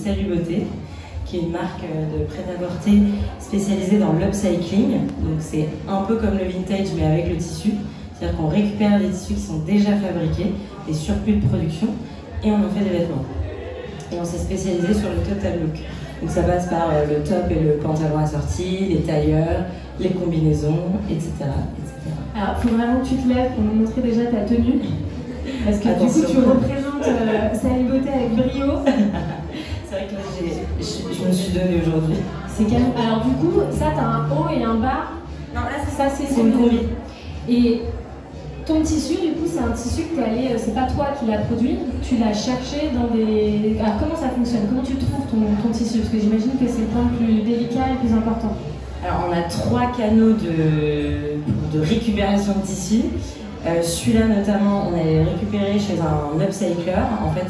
Salut Beauté, qui est une marque de prêt-à-porter spécialisée dans l'upcycling. Donc c'est un peu comme le vintage mais avec le tissu. C'est-à-dire qu'on récupère des tissus qui sont déjà fabriqués, des surplus de production, et on en fait des vêtements. Et on s'est spécialisé sur le total look. Donc ça passe par le top et le pantalon assorti, les tailleurs, les combinaisons, etc. etc. Alors il faut vraiment que tu te lèves pour nous montrer déjà ta tenue. Parce que attention. Du coup tu représentes Salut Beauté avec brio. C'est vrai que là je me suis donnée aujourd'hui. C'est calme. Alors du coup, ça t'as un haut et un bas. Non là c'est une combi. Et ton tissu, du coup, c'est un tissu que tu es allé, c'est pas toi qui l'as produit, tu l'as cherché dans des... Alors comment ça fonctionne? Comment tu trouves ton tissu? Parce que j'imagine que c'est le point le plus délicat et le plus important. Alors on a 3 canaux de récupération de tissu. Celui-là notamment, on a récupéré chez un upcycler. En fait,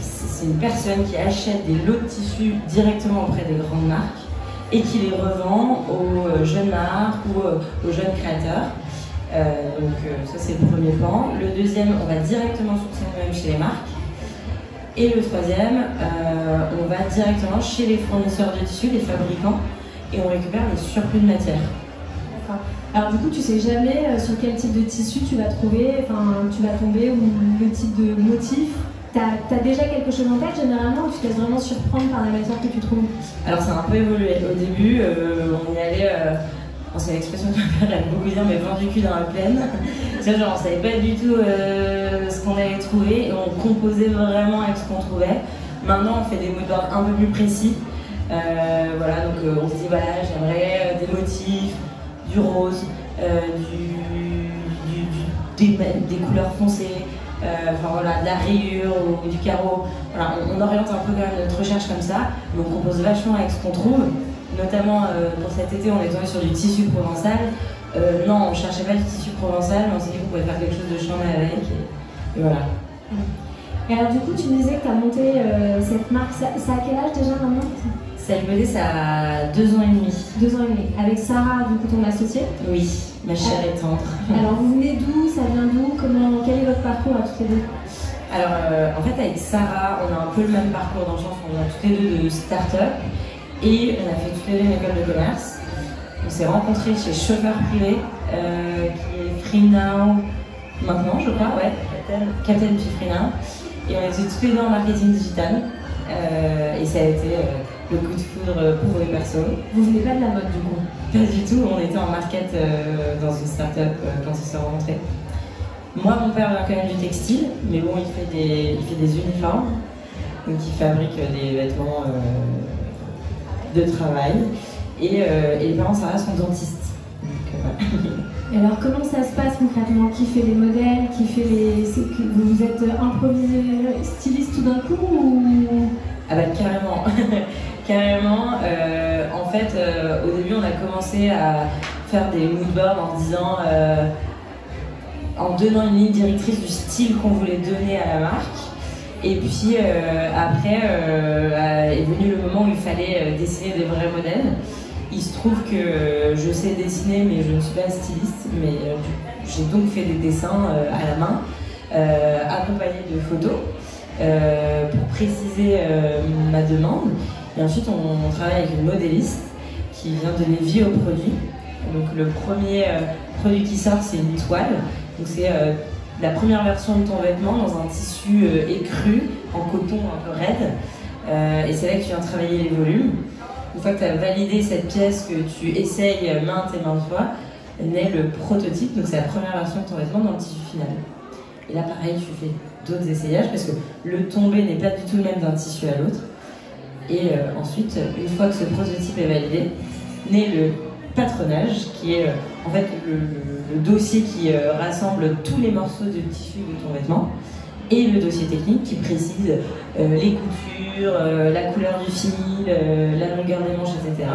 c'est une personne qui achète des lots de tissus directement auprès des grandes marques et qui les revend aux jeunes marques ou aux jeunes créateurs. Ça c'est le premier plan. Le deuxième, on va directement sourcer nous-mêmes chez les marques. Et le troisième, on va directement chez les fournisseurs de tissus, les fabricants, et on récupère les surplus de matière. D'accord. Alors du coup, tu sais jamais sur quel type de tissu tu vas trouver, enfin tu vas tomber, ou le type de motif. T'as déjà quelque chose en tête généralement, ou tu te laisses vraiment surprendre par la matière que tu trouves? Alors ça a un peu évolué. Au début, on y allait... c'est l'expression que ma mère aime beaucoup dire, mais vent du cul dans la plaine. Genre, on savait pas du tout ce qu'on allait trouver et on composait vraiment avec ce qu'on trouvait. Maintenant, on fait des moodboards un peu plus précis. Voilà, donc on se dit, voilà, j'aimerais des motifs, du rose, des couleurs foncées, enfin voilà, de la rayure ou du carreau. Voilà, on oriente un peu quand même notre recherche comme ça, mais on compose vachement avec ce qu'on trouve. Notamment pour cet été, on est tombé sur du tissu provençal. Non, on ne cherchait pas du tissu provençal, mais on s'est dit qu'on pouvait faire quelque chose de charmé avec. Et voilà. Et alors, du coup, tu me disais que tu as monté cette marque. Ça a quel âge déjà maintenant? Salut Beauté, ça a 2 ans et demi. 2 ans et demi. Avec Sarah, du coup, ton associée? Oui, ma chère et tendre. Alors, vous venez d'où? Ça vient d'où? Quel est votre parcours à toutes les deux? Alors, en fait, avec Sarah, on a un peu le même parcours dans le sens où on a toutes les deux de start-up. Et on a fait toutes les deux une école de commerce. On s'est rencontrés chez Chauffeur Privé, qui est Free Now maintenant, je crois, ouais, Captain puis Free Now. Et on était toutes les deux en marketing digital. Et ça a été le coup de foudre pour les persos. Vous venez pas de la mode du coup? Pas du tout, on était en market dans une start-up quand on s'est rencontrés. Moi, mon père vient quand même du textile, mais bon, il fait des uniformes. Donc il fabrique des vêtements de travail et les parents Sarah sont dentistes. Et alors comment ça se passe concrètement? Qui fait les modèles? Qui fait les... Vous êtes improvisé styliste tout d'un coup ou... Ah bah carrément. Carrément. En fait, au début on a commencé à faire des moodboards en disant en donnant une ligne directrice du style qu'on voulait donner à la marque. Et puis après est venu le moment où il fallait dessiner des vrais modèles. Il se trouve que je sais dessiner, mais je ne suis pas styliste. Mais j'ai donc fait des dessins à la main, accompagnés de photos, pour préciser ma demande. Et ensuite, on travaille avec une modéliste qui vient donner vie au produit. Donc le premier produit qui sort, c'est une toile. Donc c'est la première version de ton vêtement dans un tissu écru, en coton un peu raide. Et c'est là que tu viens travailler les volumes. Une fois que tu as validé cette pièce, que tu essayes maintes et maintes fois, naît le prototype. Donc c'est la première version de ton vêtement dans le tissu final. Et là pareil, tu fais d'autres essayages parce que le tombé n'est pas du tout le même d'un tissu à l'autre. Et ensuite, une fois que ce prototype est validé, naît le patronage qui est en fait le dossier qui rassemble tous les morceaux de tissu de ton vêtement et le dossier technique qui précise les coutures, la couleur du fil, la longueur des manches, etc.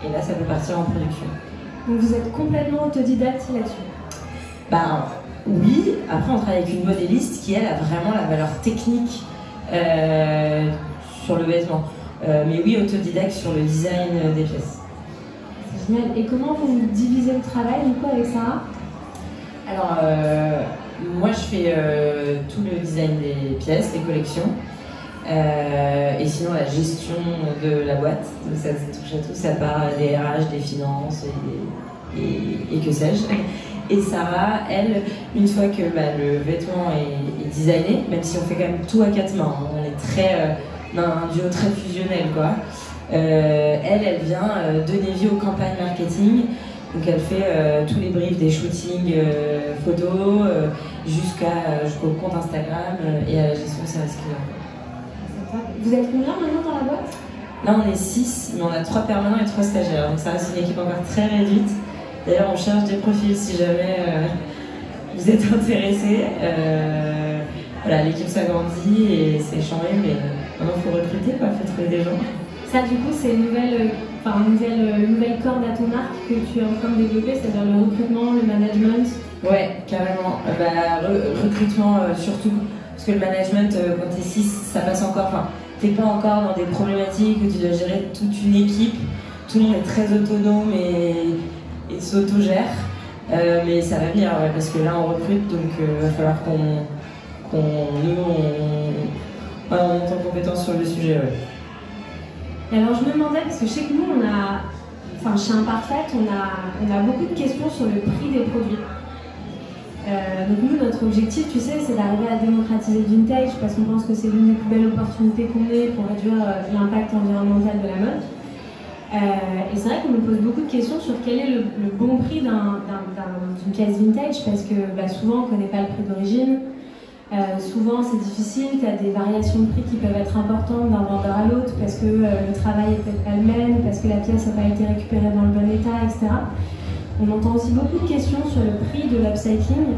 Et là, ça peut partir en production. Donc vous êtes complètement autodidacte là-dessus? Ben oui, après on travaille avec une modéliste qui elle a vraiment la valeur technique sur le vêtement. Mais oui, autodidacte sur le design des pièces. C'est génial. Et comment vous divisez le travail du coup avec Sarah? Alors, moi je fais tout le design des pièces, des collections. Et sinon, la gestion de la boîte, donc ça touche à tout, ça part des RH, des finances et que sais-je. Et Sarah, elle, une fois que le vêtement est designé, même si on fait quand même tout à 4 mains, on est très, un duo très fusionnel, quoi. Elle vient donner vie aux campagnes marketing. Donc elle fait tous les briefs des shootings photos jusqu'au compte Instagram et à la gestion de service client. Vous êtes combien maintenant dans la boîte? Là on est 6, mais on a 3 permanents et 3 stagiaires, donc ça reste une équipe encore très réduite. D'ailleurs on cherche des profils si jamais vous êtes intéressés. Voilà, l'équipe s'agrandit et c'est changé, mais maintenant il faut recruter, il faut trouver des gens. Ça du coup c'est une nouvelle corde à ton arc que tu es en train de développer, c'est-à-dire le recrutement, le management. Ouais, carrément. Recrutement surtout, parce que le management, quand t'es 6, ça passe encore. Enfin, t'es pas encore dans des problématiques où tu dois gérer toute une équipe. Tout le monde est très autonome et s'autogère. Mais ça va venir, ouais, parce que là on recrute, donc va falloir qu'on monte en compétence sur le sujet. Ouais. Et alors je me demandais, parce que je sais que nous chez Imparfait, on a beaucoup de questions sur le prix des produits. Donc nous, notre objectif, tu sais, c'est d'arriver à démocratiser le vintage parce qu'on pense que c'est l'une des plus belles opportunités qu'on ait pour réduire l'impact environnemental de la mode. Et c'est vrai qu'on nous pose beaucoup de questions sur quel est le bon prix d'une pièce vintage parce que souvent on ne connaît pas le prix d'origine. Souvent c'est difficile, tu as des variations de prix qui peuvent être importantes d'un vendeur à l'autre parce que le travail est peut-être pas le même, parce que la pièce n'a pas été récupérée dans le bon état, etc. On entend aussi beaucoup de questions sur le prix de l'upcycling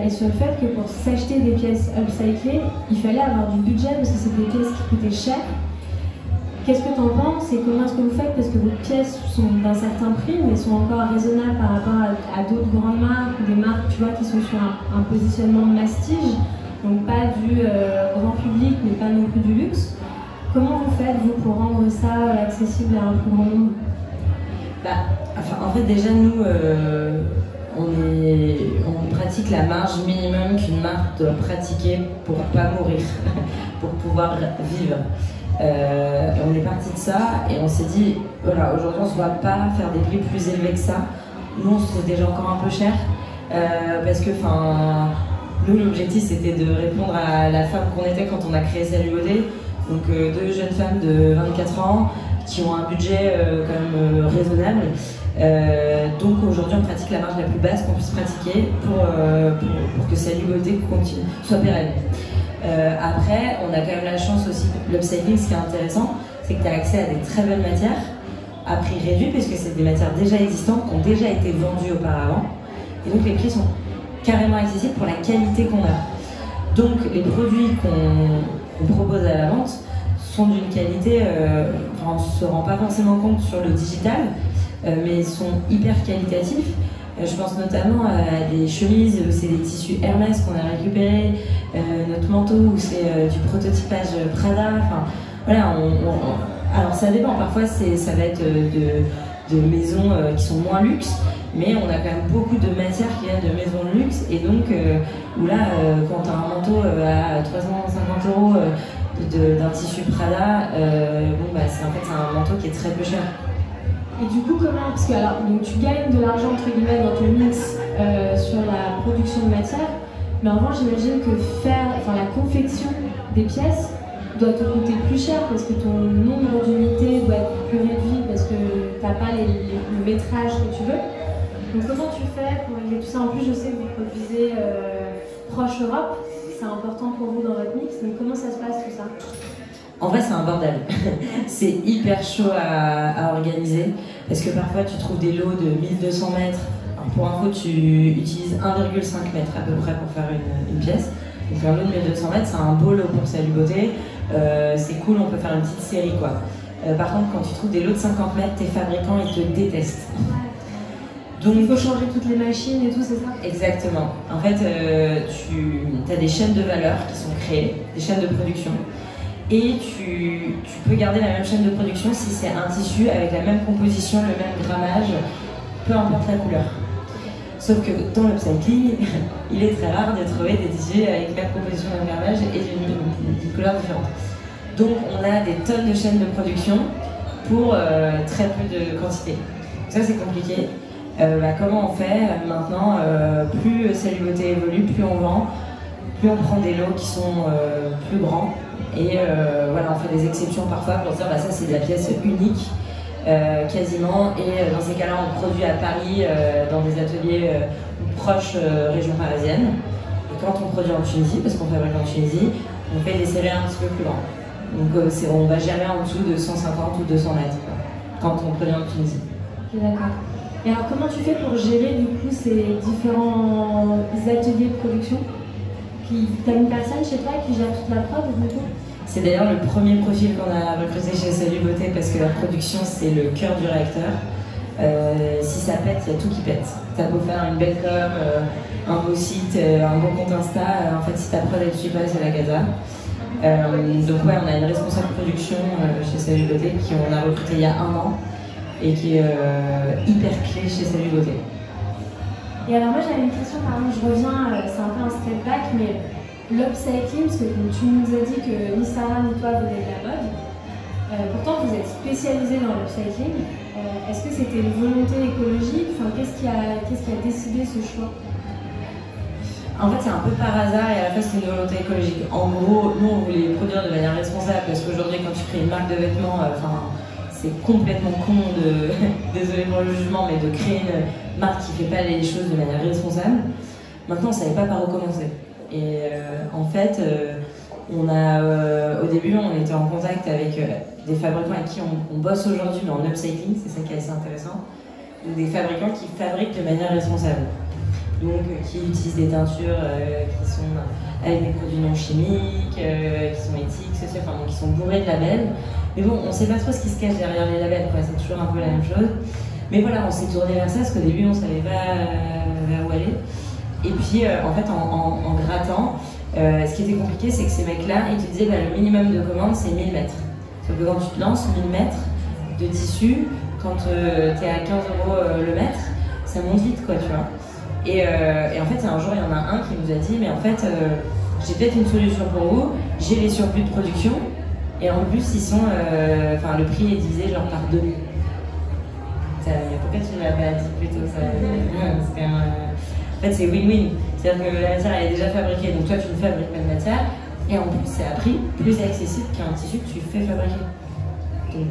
et sur le fait que pour s'acheter des pièces upcyclées, il fallait avoir du budget parce que c'est des pièces qui coûtaient cher. Qu'est-ce que tu en penses et comment est-ce que vous faites? Parce que vos pièces sont d'un certain prix mais sont encore raisonnables par rapport à d'autres grandes marques ou des marques tu vois, qui sont sur un positionnement mastige. Donc pas du grand public, mais pas non plus du luxe. Comment vous faites, vous, pour rendre ça accessible à un plus grand nombre? En fait, déjà, nous, on pratique la marge minimum qu'une marque doit pratiquer pour pas mourir, pour pouvoir vivre. On est parti de ça et on s'est dit, voilà, aujourd'hui, on ne se voit pas faire des prix plus élevés que ça. Nous, on se trouve déjà encore un peu cher parce que, nous, l'objectif, c'était de répondre à la femme qu'on était quand on a créé Salut Beauté. Donc, 2 jeunes femmes de 24 ans qui ont un budget quand même raisonnable. Donc, aujourd'hui, on pratique la marge la plus basse qu'on puisse pratiquer pour que Salut Beauté soit pérenne. Après, on a quand même la chance aussi, l'upcycling, ce qui est intéressant, c'est que tu as accès à des très bonnes matières à prix réduit, puisque c'est des matières déjà existantes, qui ont déjà été vendues auparavant. Et donc, les prix sont carrément accessible pour la qualité qu'on a. Donc les produits qu'on propose à la vente sont d'une qualité, on ne se rend pas forcément compte sur le digital, mais sont hyper qualitatifs. Je pense notamment à des chemises où c'est des tissus Hermès qu'on a récupérés, notre manteau où c'est du prototypage Prada. Voilà, alors ça dépend, parfois ça va être de maisons qui sont moins luxe, mais on a quand même beaucoup de matières qui viennent de maisons de luxe et donc où là quand tu as un manteau à 350 € d'un tissu Prada, c'est un manteau qui est très peu cher. Et du coup comment, parce que donc tu gagnes de l'argent entre guillemets dans ton mix sur la production de matière, mais en revanche j'imagine que la confection des pièces doit te coûter plus cher parce que ton nombre d'unités doit être plus réduit parce que tu n'as pas le métrage que tu veux. Donc comment tu fais pour régler tout ça? En plus je sais que vous produisez proche Europe, c'est important pour vous dans votre mix, donc comment ça se passe tout ça? En vrai c'est un bordel, c'est hyper chaud à organiser parce que parfois tu trouves des lots de 1200 mètres. Alors, pour info tu utilises 1,5 mètre à peu près pour faire une pièce. Donc un lot de 1200 mètres c'est un beau lot pour Salut Beauté, c'est cool, on peut faire une petite série quoi. Par contre quand tu trouves des lots de 50 mètres, tes fabricants ils te détestent. Donc, il faut changer toutes les machines et tout, c'est ça? Exactement. En fait, tu as des chaînes de valeur qui sont créées, des chaînes de production, et tu peux garder la même chaîne de production si c'est un tissu avec la même composition, le même grammage, peu importe la couleur. Sauf que dans l'upcycling, il est très rare de trouver des tissus avec la même composition, le même grammage et d'une couleur différente. Donc on a des tonnes de chaînes de production pour très peu de quantité. Donc ça c'est compliqué. Comment on fait maintenant? Plus Salut Beauté évolue, plus on vend, plus on prend des lots qui sont plus grands. Et voilà, on fait des exceptions parfois pour dire ça c'est de la pièce unique quasiment. Et dans ces cas-là, on produit à Paris dans des ateliers proches région parisienne. Et quand on produit en Tunisie, parce qu'on fabrique en Tunisie, on fait des séries un petit peu plus grandes. Donc on va jamais en dessous de 150 ou 200 mètres quand on produit en Tunisie. Ok, d'accord. Et alors comment tu fais pour gérer du coup ces différents ateliers de production? T'as une personne chez toi qui gère toute la prod du coup? C'est d'ailleurs le premier profil qu'on a recruté chez Salut Beauté parce que la production c'est le cœur du réacteur. Si ça pète, il y a tout qui pète. T'as beau faire une belle com, un beau site, un bon compte Insta, en fait si ta prod elle suit pas, c'est la gaza. Donc ouais, on a une responsable production chez Salut Beauté qu'on a recruté il y a 1 an et qui est hyper clé chez Salut Beauté. Et alors moi j'avais une question, pardon, je reviens, c'est un peu un step back, mais l'upcycling, parce que tu nous as dit que ni Sarah ni toi venez de la mode, pourtant vous êtes spécialisé dans l'upcycling. Est-ce que c'était une volonté écologique? Enfin, qu'est-ce qui a décidé ce choix? En fait, c'est un peu par hasard et à la fois c'est une volonté écologique. En gros, nous on voulait produire de manière responsable parce qu'aujourd'hui, quand tu crées une marque de vêtements, c'est complètement con de, désolé pour le jugement, mais de créer une marque qui fait pas les choses de manière responsable. Maintenant, on savait pas par où commencer. Et en fait, au début, on était en contact avec des fabricants avec qui on bosse aujourd'hui, mais en upcycling, c'est ça qui est assez intéressant. Donc, des fabricants qui fabriquent de manière responsable. Donc, qui utilisent des teintures qui sont avec des produits non chimiques, qui sont éthiques, donc qui sont bourrés de labels. Mais bon, on sait pas trop ce qui se cache derrière les labels, quoi. C'est toujours un peu la même chose. Mais voilà, on s'est tourné vers ça, parce qu'au début, on savait pas vers où aller. Et puis, en fait, en grattant, ce qui était compliqué, c'est que ces mecs-là, ils te disaient le minimum de commande, c'est 1000 mètres. Sauf que quand tu te lances, 1000 mètres de tissu, quand t'es à 15 € le mètre, ça monte vite, quoi, tu vois. Et en fait, un jour, il y en a un qui nous a dit, mais en fait, j'ai peut-être une solution pour vous, j'ai les surplus de production, et en plus, ils sont, le prix est divisé genre par 2. Pourquoi tu ne l'as pas dit plus tôt ça? En fait, c'est win-win. C'est-à-dire que la matière elle est déjà fabriquée, donc toi tu ne fabriques pas de matière, et en plus c'est à prix plus accessible qu'un tissu que tu fais fabriquer. Donc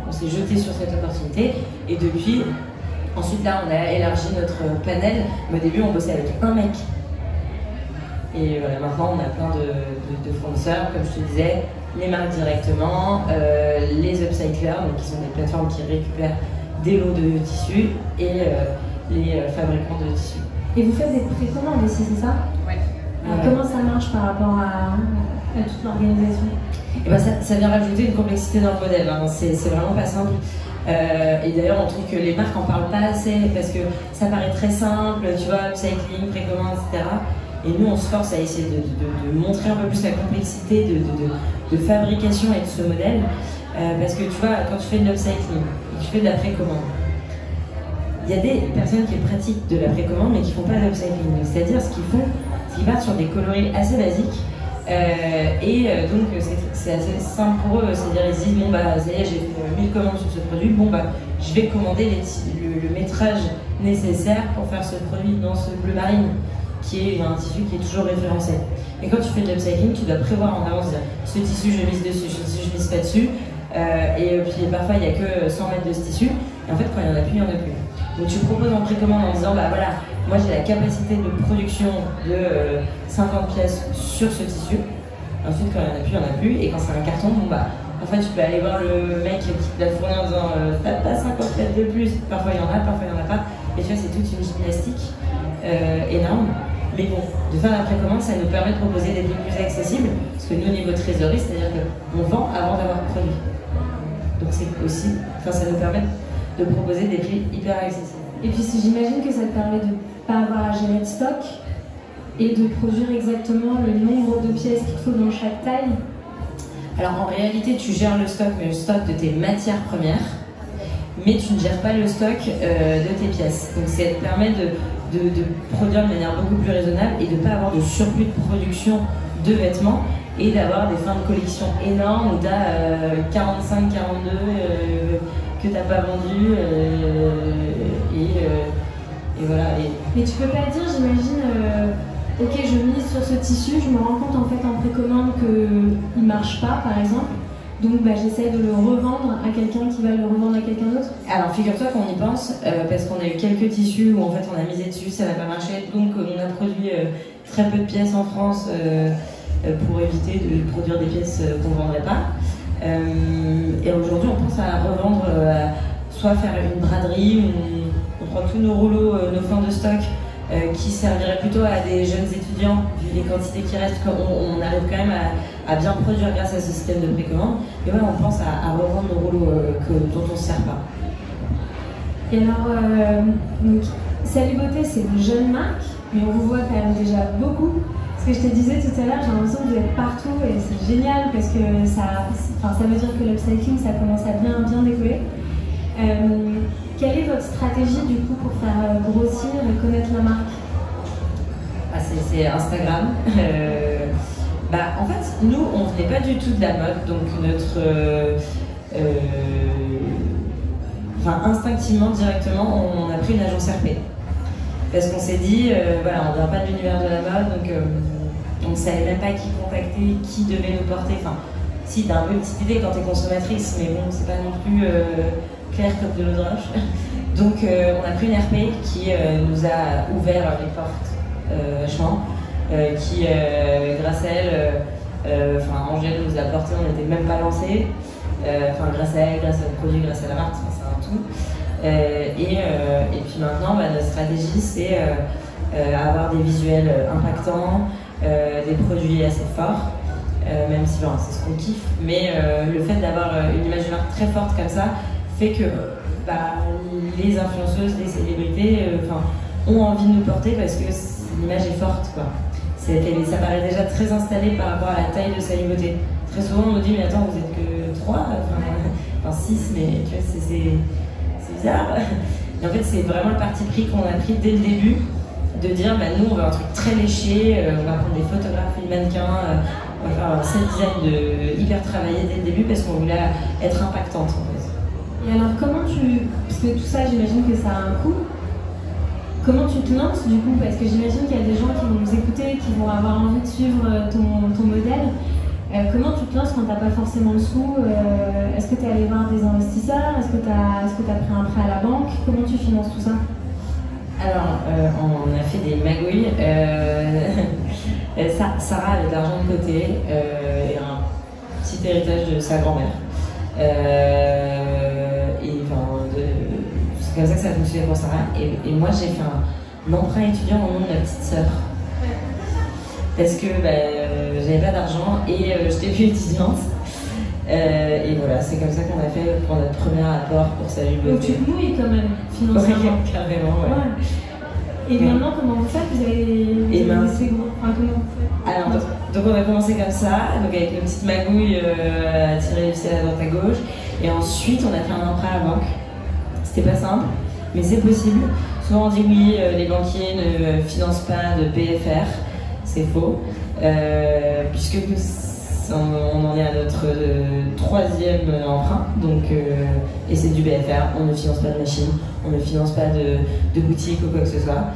on s'est jeté sur cette opportunité, et depuis, ensuite là on a élargi notre panel, mais au début on bossait avec un mec. Et voilà, maintenant on a plein de fournisseurs, comme je te disais, les marques directement, les upcyclers, donc qui sont des plateformes qui récupèrent des lots de tissus, et les fabricants de tissus. Et vous faites des précommandes aussi, c'est ça? Ouais. Comment ça marche par rapport à toute l'organisation? Et ça vient rajouter une complexité dans le modèle, hein. C'est vraiment pas simple. Et d'ailleurs, on trouve que les marques en parlent pas assez parce que ça paraît très simple, tu vois, upcycling, précommande, etc. Et nous, on se force à essayer de montrer un peu plus la complexité de fabrication et de ce modèle. Parce que tu vois, quand tu fais de l'upcycling et que tu fais de la précommande, il y a des personnes qui pratiquent de la précommande mais qui ne font pas d'upcycling. C'est-à-dire ce qu'ils font, c'est qu'ils partent sur des coloris assez basiques. Donc c'est assez simple pour eux. C'est-à-dire ils se disent, bon ça y est, j'ai fait 1000 commandes sur ce produit, je vais commander le métrage nécessaire pour faire ce produit dans ce bleu marine, qui est un tissu qui est toujours référencé. Et quand tu fais de l'upcycling, tu dois prévoir en avance, dire, ce tissu je mise dessus, ce tissu je mise pas dessus. Et puis parfois il n'y a que 100 mètres de ce tissu, et en fait quand il n'y en a plus, il n'y en a plus. Donc tu proposes en précommande en disant, voilà, moi j'ai la capacité de production de 50 pièces sur ce tissu. Ensuite quand il n'y en a plus, il n'y en a plus, et quand c'est un carton, en fait tu peux aller voir le mec qui te l'a fourni en disant, t'as pas 50 pièces de plus, parfois il y en a, parfois il n'y en a pas, et tu vois c'est toute une gymnastique énorme. Mais bon, de faire la précommande, ça nous permet de proposer des prix plus accessibles, parce que nous, au niveau trésorerie, c'est-à-dire qu'on vend avant d'avoir produit. Donc c'est possible, ça nous permet de proposer des prix hyper accessibles. Et puis j'imagine que ça te permet de ne pas avoir à gérer de stock et de produire exactement le nombre de pièces qu'il faut dans chaque taille. Alors en réalité, tu gères le stock, mais le stock de tes matières premières, mais tu ne gères pas le stock de tes pièces. Donc ça te permet de produire de manière beaucoup plus raisonnable et de ne pas avoir de surplus de production de vêtements et d'avoir des fins de collection énormes où tu as 45, 42 que tu n'as pas vendu et voilà. Mais tu peux pas dire, j'imagine, ok, je mise sur ce tissu, je me rends compte en fait en précommande qu'il marche pas, par exemple. Donc j'essaie de le revendre à quelqu'un qui va le revendre à quelqu'un d'autre. Alors figure-toi qu'on y pense, parce qu'on a eu quelques tissus où en fait on a misé dessus, ça n'a pas marché, donc on a produit très peu de pièces en France pour éviter de produire des pièces qu'on ne vendrait pas. Et aujourd'hui on pense à revendre, soit faire une braderie, on prend tous nos rouleaux, nos fins de stock, qui serviraient plutôt à des jeunes étudiants, vu les quantités qui restent, on arrive quand même à bien produire grâce à ce système de précommande. Et ouais, on pense à revendre nos rouleaux dont on ne se sert pas. Et alors, donc, Sally Beauté, c'est une jeune marque, mais on vous voit quand même déjà beaucoup. Ce que je te disais tout à l'heure, j'ai l'impression que vous êtes partout et c'est génial parce que ça veut dire que l'upcycling, ça commence à bien décoller. Quelle est votre stratégie du coup pour faire grossir et connaître la marque? C'est Instagram. En fait, nous, on venait pas du tout de la mode, donc instinctivement, directement, on a pris une agence RP. Parce qu'on s'est dit, voilà, on vient pas de l'univers de la mode, donc on ne savait même pas qui contacter, qui devait nous porter. Enfin, si, t'as un peu une petite idée quand t'es consommatrice, mais bon, c'est pas non plus clair comme de l'eau de roche. Donc, on a pris une RP qui nous a ouvert les portes vachement, qui, grâce à elle, Angèle nous a porté, on n'était même pas lancé. Grâce à elle, grâce au produit, grâce à la marque, c'est un tout. Et puis maintenant, notre stratégie, c'est avoir des visuels impactants, des produits assez forts, même si c'est ce qu'on kiffe. Mais le fait d'avoir une image de marque très forte comme ça fait que les influenceuses, les célébrités ont envie de nous porter parce que l'image est forte, quoi. Ça paraît déjà très installé par rapport à la taille de Sally Beauté. Très souvent, on nous dit, mais attends, vous êtes que 3, 6, mais tu vois, c'est bizarre. Et en fait, c'est vraiment le parti pris qu'on a pris dès le début, de dire, nous, on veut un truc très léché, on va prendre des photographes, des mannequins, on va faire un set design hyper travaillé dès le début parce qu'on voulait être impactante, en fait. Et alors, parce que tout ça, j'imagine que ça a un coût. Comment tu te lances du coup? Parce que j'imagine qu'il y a des gens qui vont nous écouter, qui vont avoir envie de suivre ton modèle. Comment tu te lances quand tu n'as pas forcément le sou? Est-ce que tu es allé voir des investisseurs? Est-ce que tu as pris un prêt à la banque? Comment tu finances tout ça? Alors, on a fait des magouilles. Sarah avait de l'argent de côté et un petit héritage de sa grand-mère. C'est comme ça que ça a fonctionné pour Sarah. Et moi, j'ai fait un emprunt étudiant au nom de ma petite sœur. Parce que j'avais pas d'argent et j'étais plus étudiante. Et voilà, c'est comme ça qu'on a fait pour notre premier apport pour Sally Beauté. Donc tu te mouilles quand même, financièrement. Ouais, carrément, ouais. Et maintenant, comment vous faites? Vous avez comment vous faites? Alors, donc on a commencé comme ça, donc avec nos petites magouilles à tirer les ficelles à droite à gauche. Et ensuite, on a fait un emprunt à la banque. C'était pas simple, mais c'est possible. Souvent on dit oui, les banquiers ne financent pas de PFR. C'est faux, puisque on en est à notre troisième emprunt, donc, et c'est du BFR, on ne finance pas de machine, on ne finance pas de boutique ou quoi que ce soit.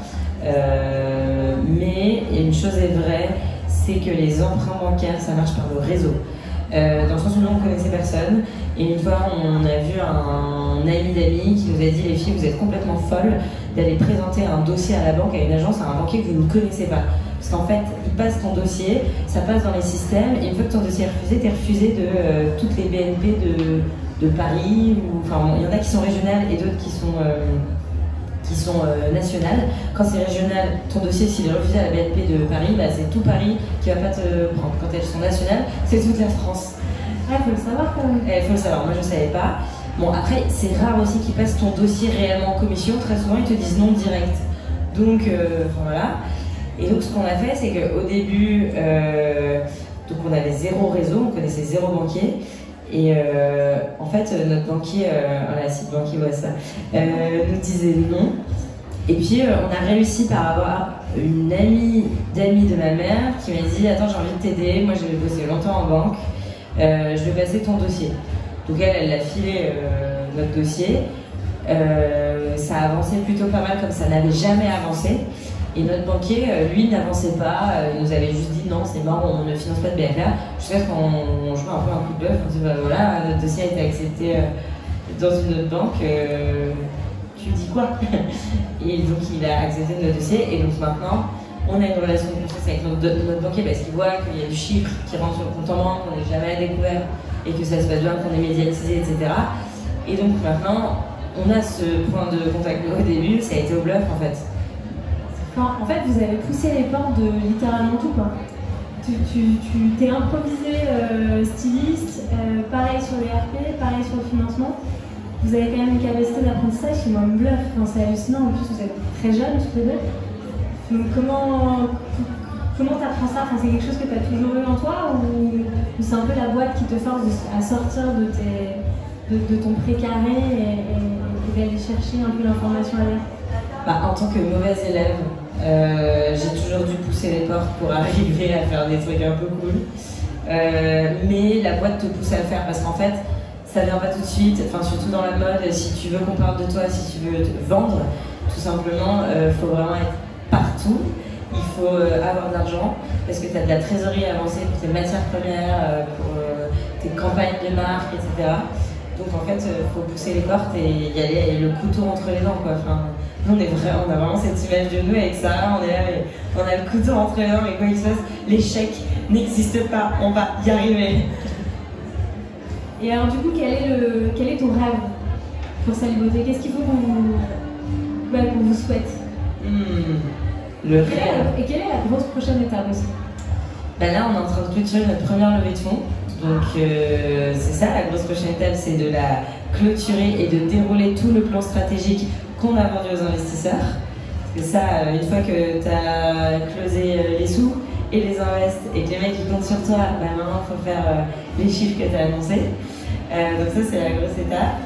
Mais une chose est vraie, c'est que les emprunts bancaires, ça marche par le réseau. Dans le sens où nous on ne connaissait personne, et une fois on a vu un ami d'amis qui nous a dit: les filles, vous êtes complètement folles d'aller présenter un dossier à la banque, à une agence, à un banquier que vous ne connaissez pas. Parce qu'en fait, il passe ton dossier, ça passe dans les systèmes, et une fois que ton dossier est refusé, t'es refusé de toutes les BNP de Paris, il y en a qui sont régionales et d'autres qui sont nationales. Quand c'est régional, ton dossier, s'il est refusé à la BNP de Paris, c'est tout Paris qui va pas te prendre. Quand elles sont nationales, c'est toute la France. Il faut le savoir quand même. Il faut le savoir, moi je savais pas. Bon, après, c'est rare aussi qu'ils passent ton dossier réellement en commission. Très souvent, ils te disent non direct. Donc, voilà. Et donc, ce qu'on a fait, c'est qu'au début, donc on avait zéro réseau, on connaissait zéro banquier. Et en fait, notre banquier, si le banquier voit ça, nous disait non. Et puis, on a réussi par avoir une amie d'amis de ma mère qui m'a dit attends, j'ai envie de t'aider, moi j'avais bossé longtemps en banque, je vais passer ton dossier. Donc elle a filé notre dossier. Ça a avancé plutôt pas mal comme ça n'avait jamais avancé. Et notre banquier, lui, n'avançait pas. Il nous avait juste dit non, c'est mort, on ne finance pas de BFR. Jusqu'à ce qu'on joue un peu un coup de bluff. On dit bah voilà, notre dossier a été accepté dans une autre banque. Tu dis quoi? Et donc il a accepté notre dossier. Et donc maintenant, on a une relation de confiance avec notre banquier parce qu'il voit qu'il y a du chiffre qui rentre sur le compte en banque, qu'on n'est jamais à découvert et que ça se passe bien, qu'on est médiatisé, etc. Et donc maintenant, on a ce point de contact. Au début, ça a été au bluff en fait. En fait, vous avez poussé les portes de littéralement tout, quoi. Tu t'es improvisé styliste, pareil sur les RP, pareil sur le financement. Vous avez quand même une capacité d'apprentissage qui, moi, me bluffe. Enfin, c'est hallucinant. En plus, vous êtes très jeunes, tous les deux. Donc, comment t'apprends ça? Enfin, c'est quelque chose que tu as toujours eu en toi ou c'est un peu la boîte qui te force à sortir de ton précaré et d'aller chercher un peu l'information ailleurs? En tant que mauvaise élève, j'ai toujours dû pousser les portes pour arriver à faire des trucs un peu cool. Mais la boîte te pousse à le faire parce qu'en fait, ça vient pas tout de suite. Enfin, surtout dans la mode, si tu veux qu'on parle de toi, si tu veux te vendre, tout simplement, faut vraiment être partout. Il faut avoir de l'argent parce que tu as de la trésorerie avancée pour tes matières premières, pour tes campagnes de marque, etc. Donc en fait, il faut pousser les portes et y aller avec le couteau entre les dents, quoi. Enfin, nous, on a vraiment cette image de nous avec Sarah, on est là, on a le couteau entre les dents, mais quoi qu'il se passe, l'échec n'existe pas, on va y arriver. Et alors du coup, quel est ton rêve pour Saliboté? Qu'est-ce qu'il faut qu'on vous souhaite? Le rêve. Et quelle est la grosse prochaine étape aussi? Là, on est en train de clôturer notre première levée de fonds. Donc c'est ça, la grosse prochaine étape, c'est de la clôturer et de dérouler tout le plan stratégique qu'on a vendu aux investisseurs. Parce que ça, une fois que tu as closé les sous et les invests et que les mecs ils comptent sur toi, maintenant il faut faire les chiffres que tu as annoncés. Donc ça, c'est la grosse étape.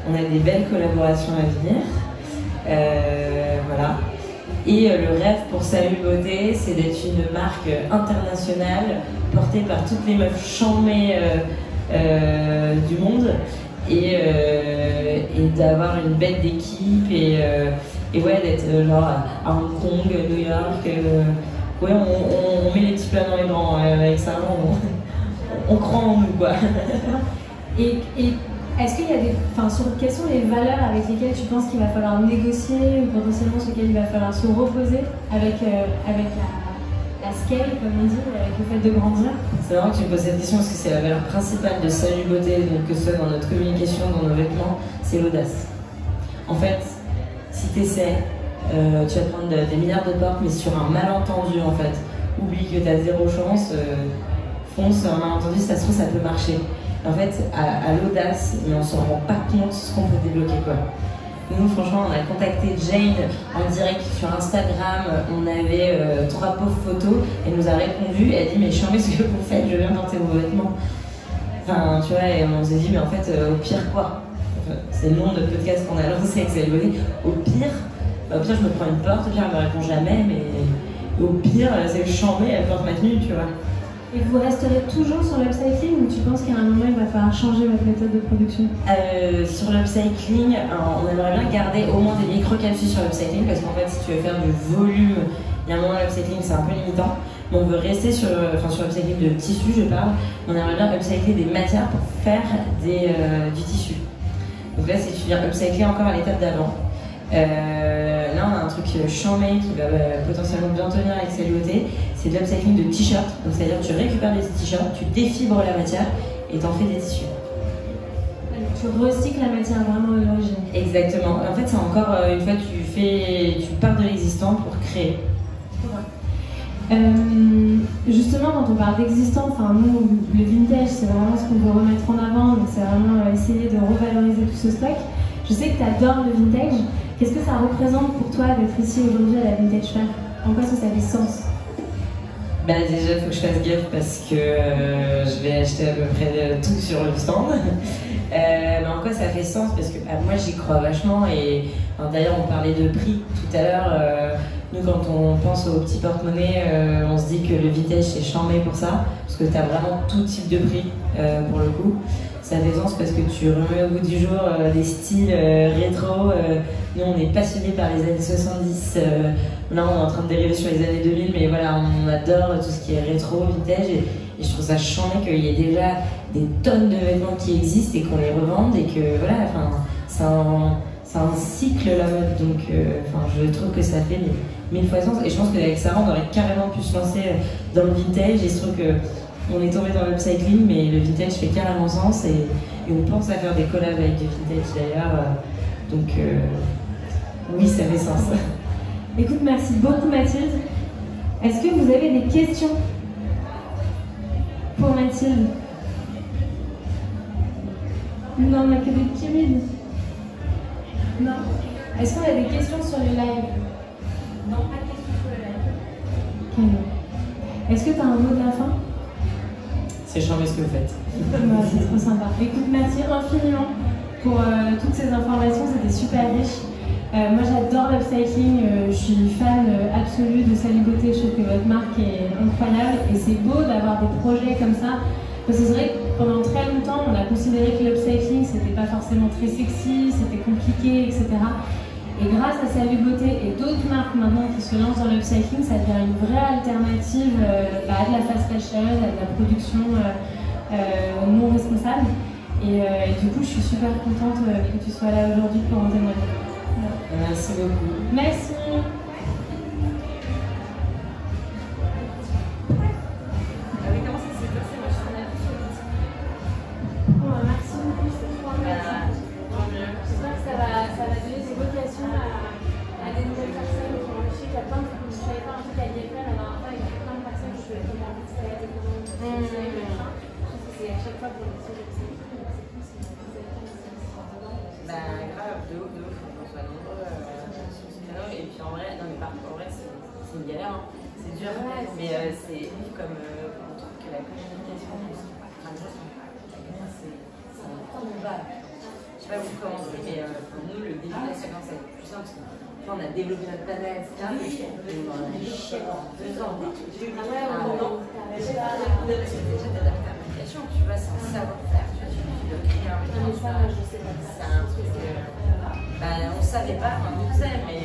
On a des belles collaborations à venir. Voilà. Et le rêve pour Salut Beauté, c'est d'être une marque internationale portée par toutes les meufs chambées du monde et d'avoir une bête d'équipe et ouais, d'être genre à Hong Kong, New York. Ouais, on met les petits plats dans les grands avec ça, on croit en nous, quoi. Et est-ce qu'il y a quelles sont les valeurs avec lesquelles tu penses qu'il va falloir négocier ou potentiellement sur lesquelles il va falloir se reposer avec la scale, comme on dit, avec le fait de grandir? C'est marrant que tu me poses cette question parce que c'est la valeur principale de Salut Beauté, donc que ce soit dans notre communication, dans nos vêtements, c'est l'audace. En fait, si tu essaies, tu vas prendre des milliards de portes, mais sur un malentendu, en fait. Oublie que tu as zéro chance, fonce sur un malentendu, ça se trouve, ça peut marcher. En fait, à l'audace, mais on s'en rend pas compte ce qu'on peut débloquer, quoi. Nous, franchement, on a contacté Jane en direct sur Instagram, on avait 3 pauvres photos, elle nous a répondu, elle a dit mais je sais ce que vous faites, je viens porter vos vêtements. Enfin, tu vois, et on s'est dit mais en fait, au pire quoi? Enfin, c'est le nom de podcast qu'on a lancé avec Saliboté. Au pire, je me prends une porte, au pire elle me répond jamais, mais au pire, c'est le chambé, elle porte ma tenue, tu vois. Et vous resterez toujours sur l'upcycling ou tu penses qu'à un moment il va falloir changer votre méthode de production? Sur l'upcycling, on aimerait bien garder au moins des micro-capsules sur l'upcycling parce qu'en fait si tu veux faire du volume, il y a un moment l'upcycling c'est un peu limitant. Mais on veut rester sur l'upcycling de tissu, je parle. On aimerait bien upcycler des matières pour faire du tissu. Donc là si tu viens upcycler encore à l'étape d'avant. Là on a un truc chambé qui va potentiellement bien tenir avec Saliboté, c'est de l'upcycling de t-shirts, donc c'est-à-dire que tu récupères des t-shirts, tu défibres la matière et t'en fais des tissus. Tu recycles la matière vraiment de l'origine. Exactement, en fait c'est encore une fois tu pars de l'existant pour créer. Justement quand on parle d'existant, nous le vintage c'est vraiment ce qu'on veut remettre en avant, donc c'est vraiment essayer de revaloriser tout ce stock. Je sais que tu adores le vintage. Qu'est-ce que ça représente pour toi d'être ici aujourd'hui à la Vintage Fair? En quoi ça fait sens? Bah déjà, il faut que je fasse gaffe parce que je vais acheter à peu près tout sur le stand. Mais en quoi ça fait sens? Parce que moi, j'y crois vachement. Et d'ailleurs, on parlait de prix tout à l'heure. Nous, quand on pense au petit porte-monnaie, on se dit que le vintage, c'est charmé pour ça. Parce que tu as vraiment tout type de prix, pour le coup. Ça fait sens parce que tu remets au goût du jour des styles rétro. Nous, on est passionnés par les années 70. Là, on est en train de dériver sur les années 2000, mais voilà, on adore tout ce qui est rétro, vintage. Et je trouve ça charmant qu'il y ait déjà des tonnes de vêtements qui existent et qu'on les revende. Et que voilà, c'est un cycle la mode. Donc, je trouve que ça fait mille fois sens. Et je pense qu'avec Sarah, on aurait carrément pu se lancer dans le vintage. Et je trouve que on est tombé dans l'upcycling, mais le vintage fait carrément sens et on pense à faire des collabs avec du vintage d'ailleurs. Donc oui, ça fait sens. Écoute, merci beaucoup Mathilde. Est-ce que vous avez des questions pour Mathilde? Non, on n'a que des timides. Non. Est-ce qu'on a des questions sur le live? Non, pas de questions sur le live. Ok. Est-ce que tu as un mot de la fin? C'est charmé ce que vous faites. Ouais, c'est trop sympa. Écoute, merci infiniment pour toutes ces informations, c'était super riche. Moi j'adore l'upcycling, je suis fan absolue de Saligoté, je trouve que votre marque est incroyable et c'est beau d'avoir des projets comme ça. Parce que c'est vrai que pendant très longtemps on a considéré que l'upcycling c'était pas forcément très sexy, c'était compliqué, etc. Et grâce à Saligoté et d'autres marques maintenant qui se lancent dans l'upcycling, ça devient une vraie alternative à de la fast fashion, à de la production non responsable. Et du coup, je suis super contente que tu sois là aujourd'hui pour en témoigner. Voilà. Merci beaucoup. Merci. Merci beaucoup, c'est trop intéressant. J'espère que ça va donner des vocations à des nouvelles personnes qui ont réussi. Il y a plein de choses. Je ne savais pas un truc à l'IFL, la dernière fois, il y a plein de personnes qui ont comment envie de faire des commandes. Je pense que c'est à chaque fois pour les sujets de sécurité. Grave, de ouf, qu'on soit nombreux sur ce canal. Et puis en vrai, non mais en vrai c'est une galère, hein. C'est dur, mais c'est comme on trouve que la communication, c'est un combat. Je sais pas vous comment c'est, mais pour nous, le début de la séquence, c'est plus simple. On a développé notre panel, etc. Mais on en a chié pendant 2 ans. J'ai eu un an. Déjà d'adapter l'application, tu vois, c'est un savoir-faire. Tu dois créer un truc. C'est un truc. On savait pas, on sait, mais.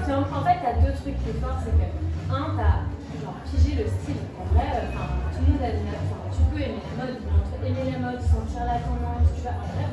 En fait, tu as 2 trucs qui sont forts, c'est que, un, tu as pigé le style. En vrai, tout le monde a des tu peux aimer la mode, mais entre aimer la mode, sentir la tendance, tu vois, en vrai,